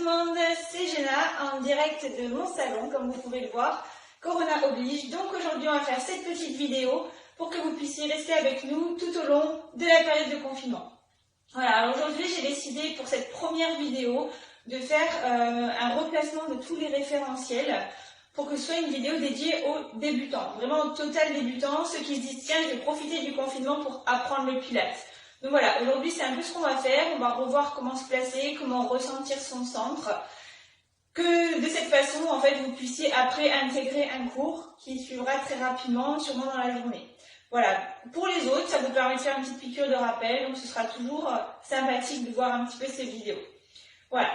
le monde, c'est Jenna en direct de mon salon, comme vous pouvez le voir. Corona oblige, donc aujourd'hui on va faire cette petite vidéo pour que vous puissiez rester avec nous tout au long de la période de confinement. Voilà, alors aujourd'hui j'ai décidé pour cette première vidéo de faire un replacement de tous les référentiels pour que ce soit une vidéo dédiée aux débutants, vraiment aux total débutants, ceux qui se disent tiens je vais profiter du confinement pour apprendre le pilates. Donc voilà, aujourd'hui c'est un peu ce qu'on va faire, on va revoir comment se placer, comment ressentir son centre, que de cette façon en fait vous puissiez après intégrer un cours qui suivra très rapidement, sûrement dans la journée. Voilà, pour les autres, ça vous permet de faire une petite piqûre de rappel, donc ce sera toujours sympathique de voir un petit peu ces vidéos. Voilà,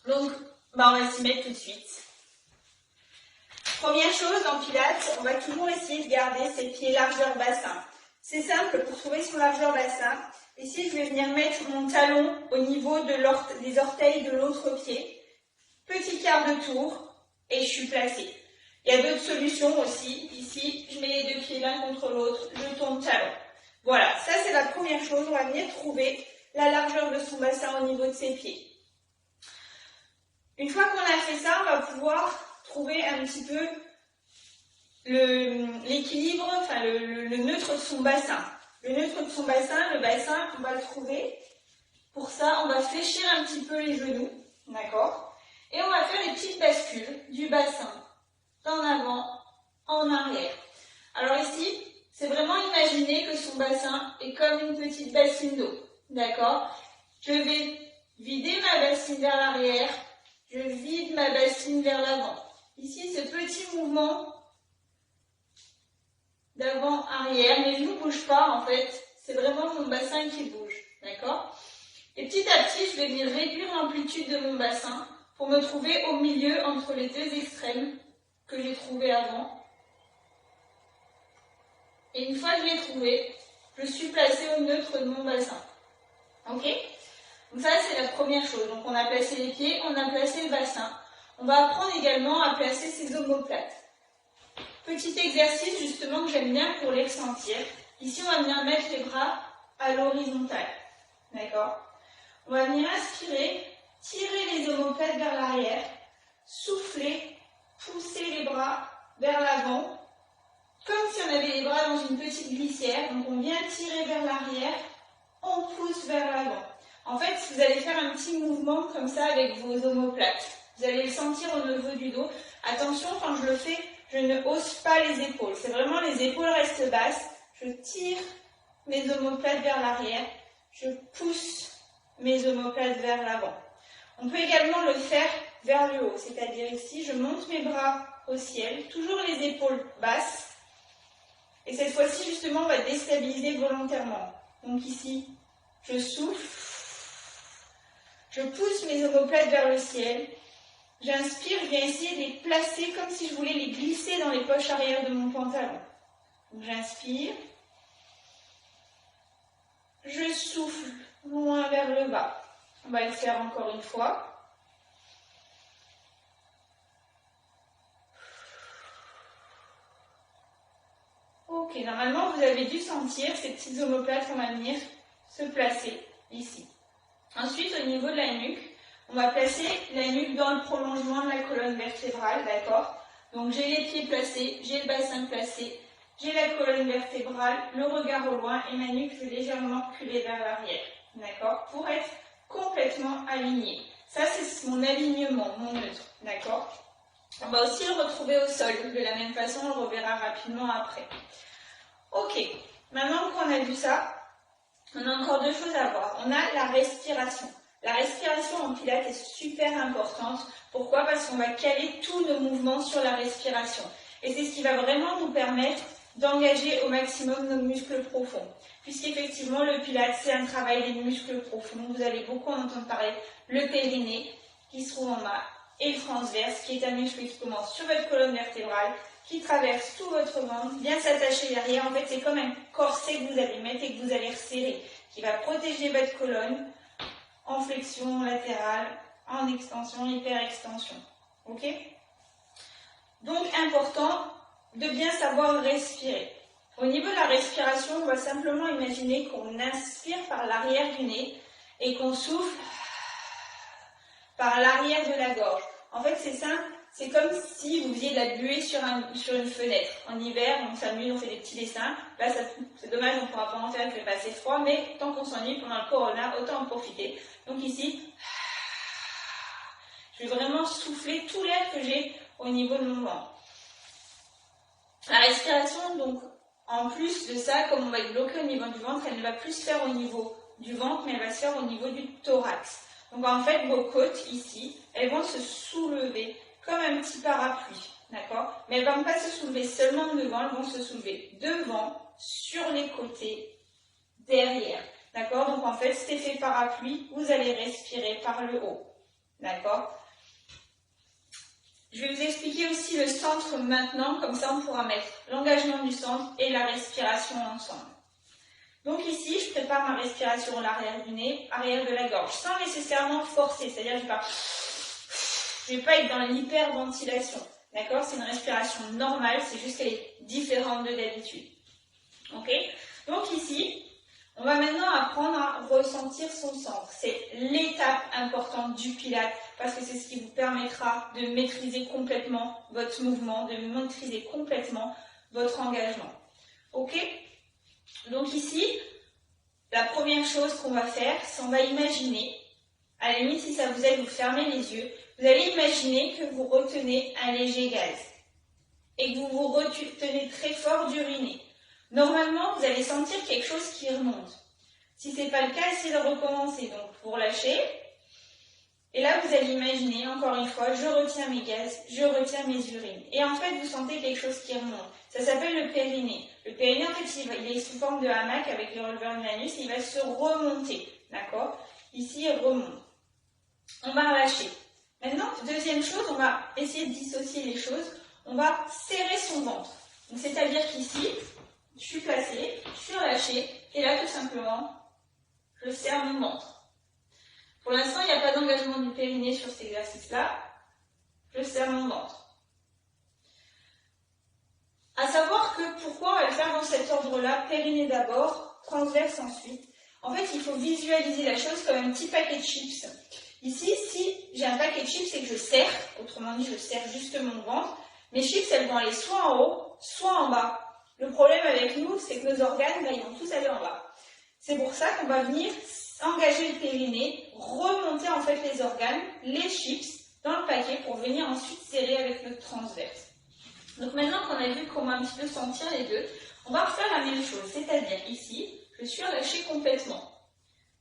donc on va s'y mettre tout de suite. Première chose, dans Pilates, on va toujours essayer de garder ses pieds largeur bassin. C'est simple, pour trouver son largeur bassin, ici je vais venir mettre mon talon au niveau des orteils de l'autre pied. Petit quart de tour, et je suis placée. Il y a d'autres solutions aussi. Ici, je mets les deux pieds l'un contre l'autre, je tourne talon. Voilà, ça c'est la première chose. On va venir trouver la largeur de son bassin au niveau de ses pieds. Une fois qu'on a fait ça, on va pouvoir trouver un petit peu l'équilibre, enfin le neutre de son bassin. Le neutre de son bassin, le bassin, on va le trouver. Pour ça, on va fléchir un petit peu les genoux, d'accord? Et on va faire des petites bascules du bassin, d'en avant, en arrière. Alors ici, c'est vraiment imaginer que son bassin est comme une petite bassine d'eau, d'accord? Je vais vider ma bassine vers l'arrière, je vide ma bassine vers l'avant. Ici, ce petit mouvement d'avant-arrière, mes genoux ne bougent pas en fait, c'est vraiment mon bassin qui bouge, d'accord? Et petit à petit, je vais venir réduire l'amplitude de mon bassin pour me trouver au milieu entre les deux extrêmes que j'ai trouvé avant. Et une fois que je l'ai trouvé, je suis placée au neutre de mon bassin. Ok? Donc ça, c'est la première chose. Donc on a placé les pieds, on a placé le bassin. On va apprendre également à placer ses omoplates. Petit exercice justement que j'aime bien pour les ressentir. Ici, on va venir mettre les bras à l'horizontale. D'accord? On va venir inspirer, tirer les omoplates vers l'arrière, souffler, pousser les bras vers l'avant, comme si on avait les bras dans une petite glissière. Donc on vient tirer vers l'arrière, on pousse vers l'avant. En fait, vous allez faire un petit mouvement comme ça avec vos omoplates. Vous allez le sentir au niveau du dos. Attention, quand je le fais, je ne hausse pas les épaules. C'est vraiment les épaules restent basses. Je tire mes omoplates vers l'arrière, je pousse mes omoplates vers l'avant. On peut également le faire vers le haut, c'est-à-dire ici, je monte mes bras au ciel, toujours les épaules basses. Et cette fois-ci, justement, on va déstabiliser volontairement. Donc ici, je souffle, je pousse mes omoplates vers le ciel, j'inspire, je viens essayer de les placer comme si je voulais les glisser dans les poches arrière de mon pantalon. Donc j'inspire, je souffle loin vers le bas. On va le faire encore une fois. Ok, normalement vous avez dû sentir ces petites omoplates qu'on va venir se placer ici. Ensuite, au niveau de la nuque, on va placer la nuque dans le prolongement de la colonne vertébrale, d'accord? Donc j'ai les pieds placés, j'ai le bassin placé, j'ai la colonne vertébrale, le regard au loin et ma nuque je vais légèrement reculer vers l'arrière, d'accord? Pour être complètement aligné. Ça c'est mon alignement, mon neutre, d'accord? On va aussi le retrouver au sol, de la même façon, on le reverra rapidement après. Ok, maintenant qu'on a vu ça, on a encore deux choses à voir. On a la respiration. La respiration en pilates est super importante. Pourquoi? Parce qu'on va caler tous nos mouvements sur la respiration. Et c'est ce qui va vraiment nous permettre d'engager au maximum nos muscles profonds. Puisqu'effectivement, le pilates, c'est un travail des muscles profonds. Vous allez beaucoup en entendre parler. Le périnée, qui se trouve en bas, et le transverse, qui est un muscle qui commence sur votre colonne vertébrale, qui traverse tout votre ventre, vient s'attacher derrière. En fait, c'est comme un corset que vous allez mettre et que vous allez resserrer, qui va protéger votre colonne en flexion latérale, en extension, hyper-extension. Ok? Donc, important de bien savoir respirer. Au niveau de la respiration, on va simplement imaginer qu'on inspire par l'arrière du nez et qu'on souffle par l'arrière de la gorge. En fait, c'est simple, c'est comme si vous faisiez de la buée sur une fenêtre. En hiver, on s'amuse, on fait des petits dessins. Là, c'est dommage, on ne pourra pas en faire, il fait pas assez froid, mais tant qu'on s'ennuie pendant le corona, autant en profiter. Donc ici, je vais vraiment souffler tout l'air que j'ai au niveau de mon ventre. La respiration, donc, en plus de ça, comme on va être bloqué au niveau du ventre, elle ne va plus se faire au niveau du ventre, mais elle va se faire au niveau du thorax. Donc en fait, vos côtes ici, elles vont se soulever comme un petit parapluie, d'accord? Mais elles ne vont pas se soulever seulement devant, elles vont se soulever devant, sur les côtés, derrière, d'accord? Donc en fait, cet effet parapluie, vous allez respirer par le haut, d'accord? Je vais vous expliquer aussi le centre maintenant, comme ça on pourra mettre l'engagement du centre et la respiration ensemble. Donc ici, je prépare ma respiration à l'arrière du nez, arrière de la gorge, sans nécessairement forcer, c'est-à-dire je ne vais pas être dans l'hyperventilation, d'accord? C'est une respiration normale, c'est juste qu'elle est différente de d'habitude. Ok? Donc ici, on va maintenant apprendre à ressentir son centre. C'est l'étape importante du Pilates parce que c'est ce qui vous permettra de maîtriser complètement votre mouvement, de maîtriser complètement votre engagement. Ok? Donc ici, la première chose qu'on va faire, c'est on va imaginer, à la limite si ça vous aide, vous fermez les yeux, vous allez imaginer que vous retenez un léger gaz et que vous retenez très fort d'uriner. Normalement, vous allez sentir quelque chose qui remonte. Si ce n'est pas le cas, essayez de recommencer. Donc, vous relâchez. Et là, vous allez imaginer, encore une fois, je retiens mes gaz, je retiens mes urines. Et en fait, vous sentez quelque chose qui remonte. Ça s'appelle le périnée. Le périnée, en fait, il est sous forme de hamac avec le releveur de l'anus et il va se remonter. D'accord? Ici, il remonte. On va relâcher. Maintenant, deuxième chose, on va essayer de dissocier les choses. On va serrer son ventre. C'est-à-dire qu'ici, je suis placée, je suis relâchée, et là, tout simplement, je serre mon ventre. Pour l'instant, il n'y a pas d'engagement du périnée sur cet exercice-là. Je serre mon ventre. À savoir que pourquoi on va le faire dans cet ordre-là, périnée d'abord, transverse ensuite. En fait, il faut visualiser la chose comme un petit paquet de chips. Ici, si j'ai un paquet de chips et que je serre, autrement dit, je serre juste mon ventre, mes chips, elles vont aller soit en haut, soit en bas. Le problème avec nous, c'est que nos organes, ils vont tous aller en bas. C'est pour ça qu'on va venir engager le périnée, remonter en fait les organes, les chips, dans le paquet pour venir ensuite serrer avec notre transverse. Donc maintenant qu'on a vu comment un petit peu sentir les deux, on va refaire la même chose, c'est-à-dire ici, je suis relâchée complètement.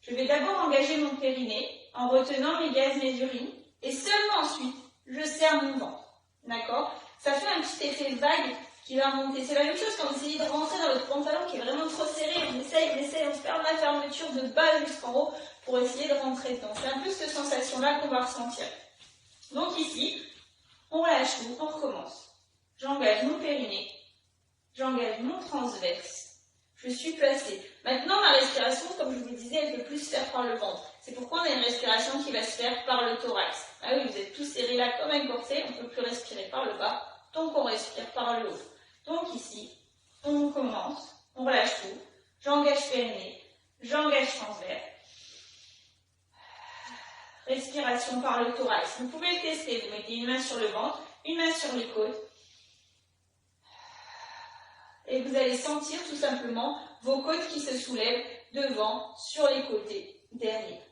Je vais d'abord engager mon périnée en retenant mes gaz, mes urines, et seulement ensuite, je serre mon ventre. D'accord? Ça fait un petit effet vague qui va monter. C'est la même chose quand vous essayez de rentrer dans votre pantalon qui est vraiment trop serré. On essaye, on se ferme la fermeture de bas jusqu'en haut pour essayer de rentrer dedans. C'est un peu cette sensation-là qu'on va ressentir. Donc ici, on relâche tout, on recommence. J'engage mon périnée, j'engage mon transverse. Je suis placée. Maintenant, ma respiration, comme je vous le disais, elle peut plus se faire par le ventre. C'est pourquoi on a une respiration qui va se faire par le thorax. Ah oui, vous êtes tous serrés là comme un corset, on ne peut plus respirer par le bas, donc on respire par le haut. Donc ici, on commence, on relâche tout, j'engage périnée, j'engage transverse. Respiration par le thorax. Vous pouvez le tester, vous mettez une main sur le ventre, une main sur les côtes. Et vous allez sentir tout simplement vos côtes qui se soulèvent devant, sur les côtés, derrière.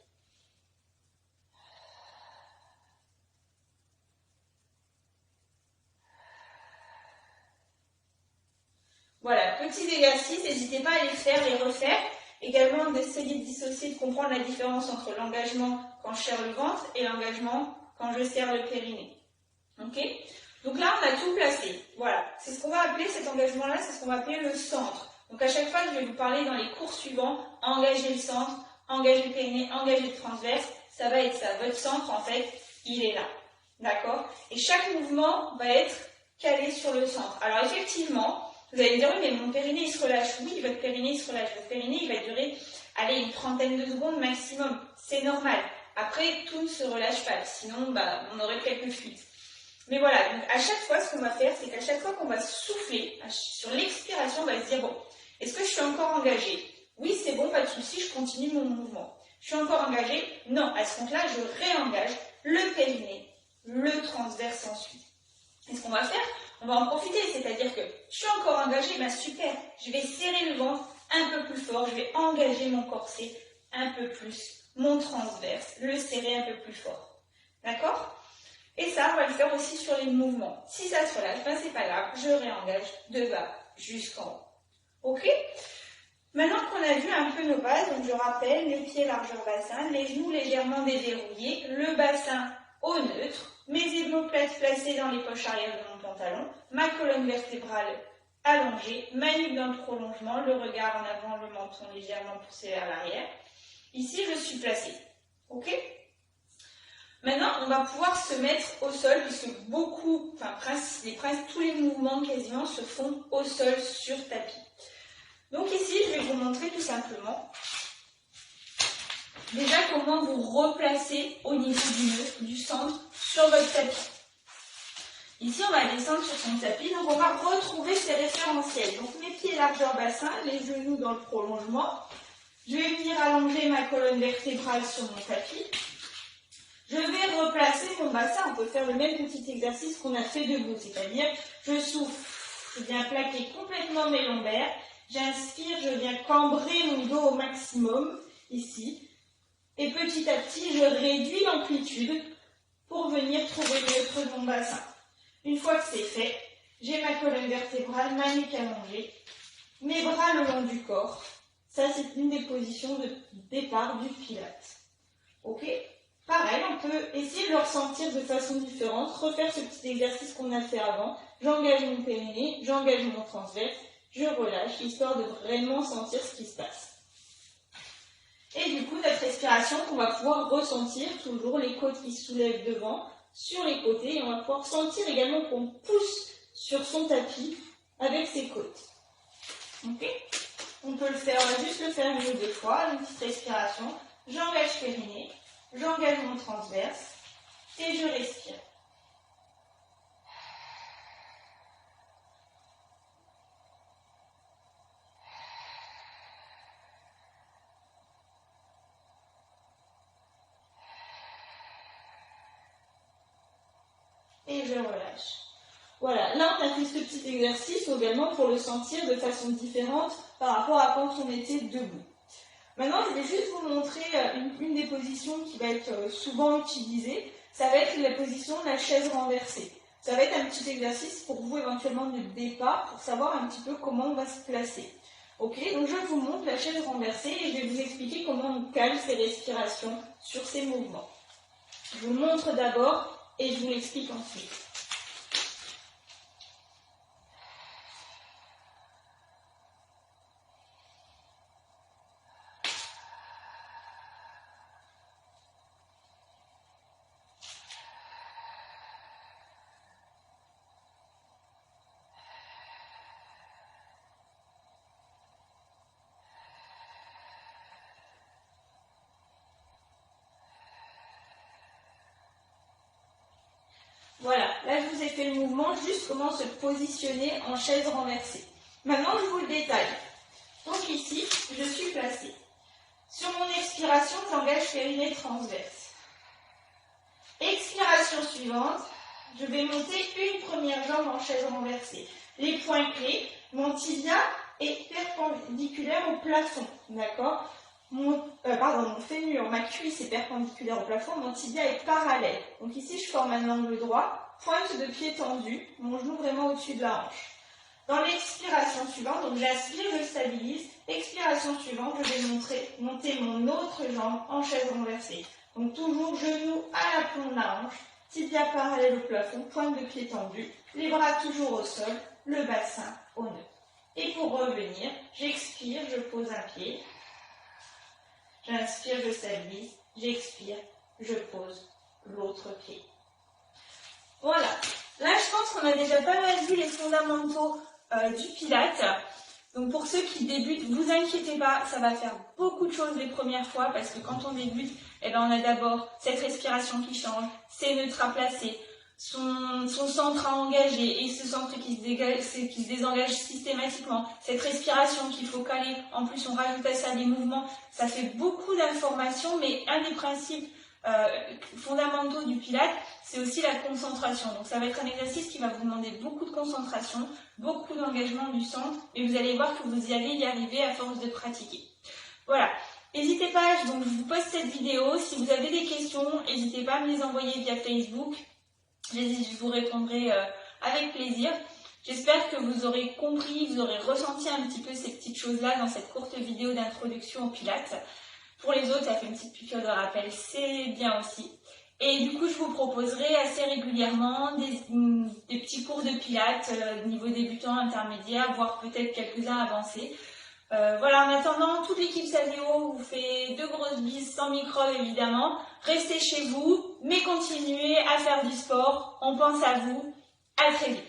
Voilà, petits exercices, n'hésitez pas à les faire, les refaire. Également d'essayer de dissocier, de comprendre la différence entre l'engagement quand je serre le ventre et l'engagement quand je serre le périnée. Ok? Donc là, on a tout placé. Voilà, c'est ce qu'on va appeler cet engagement-là, c'est ce qu'on va appeler le centre. Donc à chaque fois que je vais vous parler dans les cours suivants, engager le centre, engager le périnée, engager le transverse, ça va être ça. Votre centre, en fait, il est là. D'accord? Et chaque mouvement va être calé sur le centre. Alors effectivement, vous allez me dire, oui, mais mon périnée, il se relâche. Oui, votre périnée, il se relâche. Votre périnée, il va durer, allez, une trentaine de secondes maximum. C'est normal. Après, tout ne se relâche pas. Sinon, on aurait quelques fuites. Mais voilà, donc à chaque fois, ce qu'on va faire, c'est qu'à chaque fois qu'on va souffler, sur l'expiration, on va se dire, bon, est-ce que je suis encore engagée? Oui, c'est bon, pas de souci, je continue mon mouvement. Je suis encore engagée? Non, à ce compte-là, je réengage le périnée, le transverse ensuite. Et ce qu'on va faire, on va en profiter, c'est-à-dire que je suis encore engagée, ben super, je vais serrer le ventre un peu plus fort, je vais engager mon corset un peu plus, mon transverse, le serrer un peu plus fort. D'accord? Et ça, on va le faire aussi sur les mouvements. Si ça se relâche, ben c'est pas grave, je réengage de bas jusqu'en haut. Ok? Maintenant qu'on a vu un peu nos bases, donc je rappelle, les pieds largeur bassin, les genoux légèrement déverrouillés, le bassin au neutre, mes omoplates placées dans les poches arrière de mon pantalon, ma colonne vertébrale allongée, ma nuque dans le prolongement, le regard en avant, le menton légèrement poussé vers l'arrière. Ici, je suis placée. Ok? Maintenant, on va pouvoir se mettre au sol, puisque tous les mouvements quasiment se font au sol sur tapis. Donc ici, je vais vous montrer tout simplement déjà comment vous replacer au niveau du centre sur votre tapis. Ici, on va descendre sur son tapis, donc on va retrouver ces référentiels. Donc mes pieds largeur bassin, les genoux dans le prolongement. Je vais venir allonger ma colonne vertébrale sur mon tapis. Je vais replacer mon bassin. On peut faire le même petit exercice qu'on a fait debout, c'est-à-dire je souffle, je viens plaquer complètement mes lombaires. J'inspire, je viens cambrer mon dos au maximum, ici. Et petit à petit, je réduis l'amplitude pour venir trouver le neutre de mon bassin. Une fois que c'est fait, j'ai ma colonne vertébrale, ma nuque allongée, mes bras le long du corps. Ça, c'est une des positions de départ du Pilates. Ok? Pareil, on peut essayer de le ressentir de façon différente, refaire ce petit exercice qu'on a fait avant. J'engage mon périnée, j'engage mon transverse, je relâche, histoire de vraiment sentir ce qui se passe. Et du coup, notre respiration qu'on va pouvoir ressentir, toujours les côtes qui se soulèvent devant, sur les côtés, et on va pouvoir sentir également qu'on pousse sur son tapis avec ses côtes. Ok? On peut le faire, on va juste le faire une ou deux fois, une petite respiration. J'engage périnée, j'engage mon transverse, et je respire. Et je relâche. Voilà, là on a fait ce petit exercice également pour le sentir de façon différente par rapport à quand on était debout. Maintenant, je vais juste vous montrer une des positions qui va être souvent utilisée. Ça va être la position de la chaise renversée. Ça va être un petit exercice pour vous éventuellement de départ pour savoir un petit peu comment on va se placer. Ok, donc je vous montre la chaise renversée et je vais vous expliquer comment on cale ses respirations sur ces mouvements. Je vous le montre d'abord et je vous l'explique ensuite. Voilà, là je vous ai fait le mouvement, juste comment se positionner en chaise renversée. Maintenant je vous le détaille. Donc ici, je suis placée. Sur mon expiration, j'engage périnée transverse. Expiration suivante, je vais monter une première jambe en chaise renversée. Les points clés, mon tibia est perpendiculaire au plafond, d'accord? Mon fémur, ma cuisse est perpendiculaire au plafond, mon tibia est parallèle. Donc ici, je forme un angle droit, pointe de pied tendue, mon genou vraiment au-dessus de la hanche. Dans l'expiration suivante, donc j'inspire, je stabilise. Expiration suivante, je vais monter mon autre jambe en chaise renversée. Donc toujours genou à l'aplomb de la hanche, tibia parallèle au plafond, pointe de pied tendue, les bras toujours au sol, le bassin au neutre. Et pour revenir, j'expire, je pose un pied. J'inspire, je stabilise, j'expire, je pose l'autre pied. Voilà. Là, je pense qu'on a déjà pas mal vu les fondamentaux du Pilates. Donc pour ceux qui débutent, vous inquiétez pas, ça va faire beaucoup de choses les premières fois parce que quand on débute, on a d'abord cette respiration qui change, ses neutres à placer, son centre à engager et ce centre qui se désengage systématiquement, cette respiration qu'il faut caler, en plus on rajoute à ça des mouvements, ça fait beaucoup d'informations, mais un des principes fondamentaux du Pilates, c'est aussi la concentration. Donc ça va être un exercice qui va vous demander beaucoup de concentration, beaucoup d'engagement du centre, mais vous allez voir que vous allez y arriver à force de pratiquer. Voilà. N'hésitez pas, donc je vous poste cette vidéo. Si vous avez des questions, n'hésitez pas à me les envoyer via Facebook. Je vous répondrai avec plaisir. J'espère que vous aurez compris, vous aurez ressenti un petit peu ces petites choses-là dans cette courte vidéo d'introduction au Pilates. Pour les autres, ça fait une petite piqûre de rappel, c'est bien aussi. Et du coup, je vous proposerai assez régulièrement des petits cours de Pilates, niveau débutant, intermédiaire, voire peut-être quelques-uns avancés. Voilà, en attendant, toute l'équipe Savio vous fait de grosses bises sans microbe évidemment. Restez chez vous, mais continuez à faire du sport. On pense à vous. À très vite.